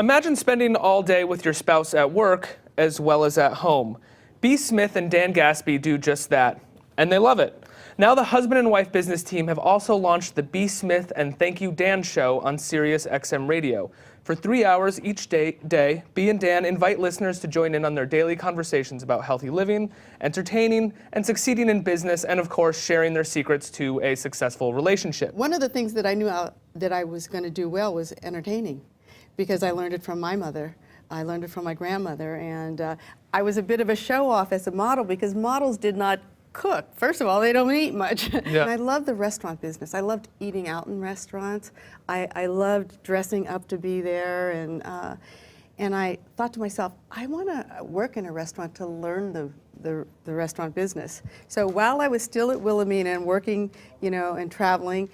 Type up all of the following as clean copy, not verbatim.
Imagine spending all day with your spouse at work as well as at home. B. Smith and Dan Gasby do just that, and they love it. Now the husband and wife business team have also launched the B. Smith and Thank You Dan show on Sirius XM radio. For 3 hours each day, B and Dan invite listeners to join in on their daily conversations about healthy living, entertaining, and succeeding in business, and of course, sharing their secrets to a successful relationship. One of the things that I knew that I was going to do well was entertaining, because I learned it from my mother. I learned it from my grandmother, and I was a bit of a show-off as a model because models did not cook. First of all, they don't eat much. Yeah. And I loved the restaurant business. I loved eating out in restaurants. I loved dressing up to be there, and I thought to myself, I want to work in a restaurant to learn the restaurant business. So while I was still at Wilhelmina and working, and traveling,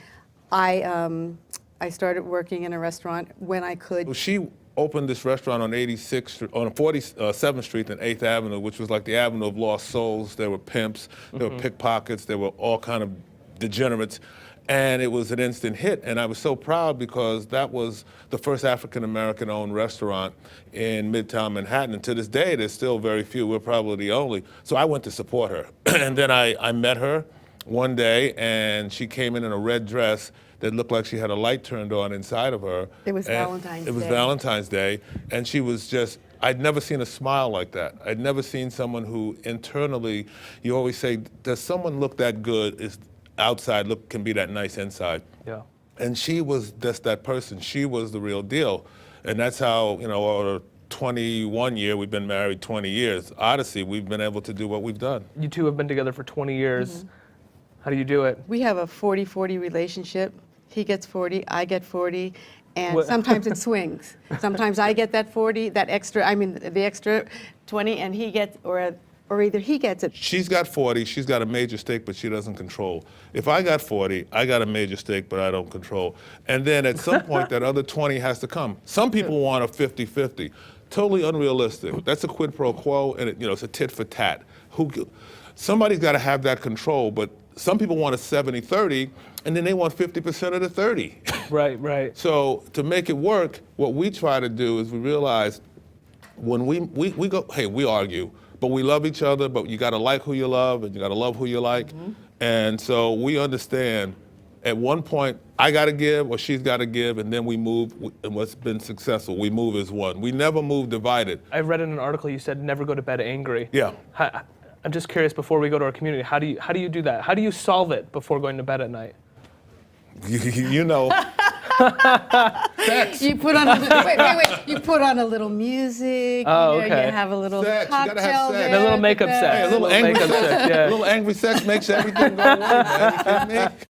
I started working in a restaurant when I could. Well, she opened this restaurant on 47th Street and 8th Avenue, which was like the avenue of lost souls. There were pimps, there were pickpockets, there were all kind of degenerates, and it was an instant hit. And I was so proud because that was the first African-American owned restaurant in Midtown Manhattan. And to this day, there's still very few. We're probably the only. So I went to support her. And then I met her one day, and she came in a red dress that looked like she had a light turned on inside of her. It was Valentine's Day. It was Valentine's Day, and she was just, I'd never seen a smile like that. I'd never seen someone who internally, you always say, does someone look that good? Is outside look can be that nice inside. Yeah. And she was just that person. She was the real deal. And that's how, over 21 year, we've been married 20 years. Odyssey, we've been able to do what we've done. You two have been together for 20 years. How do you do it? We have a 40-40 relationship. He gets 40, I get 40, and sometimes it swings. Sometimes I get that 40, the extra 20, and he gets, or either he gets it. She's got 40, she's got a major stake, but she doesn't control. If I got 40, I got a major stake, but I don't control. And then at some point, that other 20 has to come. Some people want a 50-50. Totally unrealistic. That's a quid pro quo, and it's a tit for tat. Somebody's got to have that control, but some people want a 70-30, and then they want 50% of the 30. Right. So to make it work, what we try to do is we realize when we go, hey, we argue, but we love each other, but you got to like who you love, and you got to love who you like. And so we understand at one point, I got to give or she's got to give, and then we move, and what's been successful, we move as one. We never move divided. I read in an article you said never go to bed angry. Yeah. I'm just curious, before we go to our community, how do you do that? How do you solve it before going to bed at night? Sex. You put on wait. You put on a little music. Oh, okay. You have a little Sex. You gotta have cocktail sex. there. A little makeup sex. Hey, a little angry makeup sex. sex, yeah. A little angry sex makes everything go away, man. You kidding me?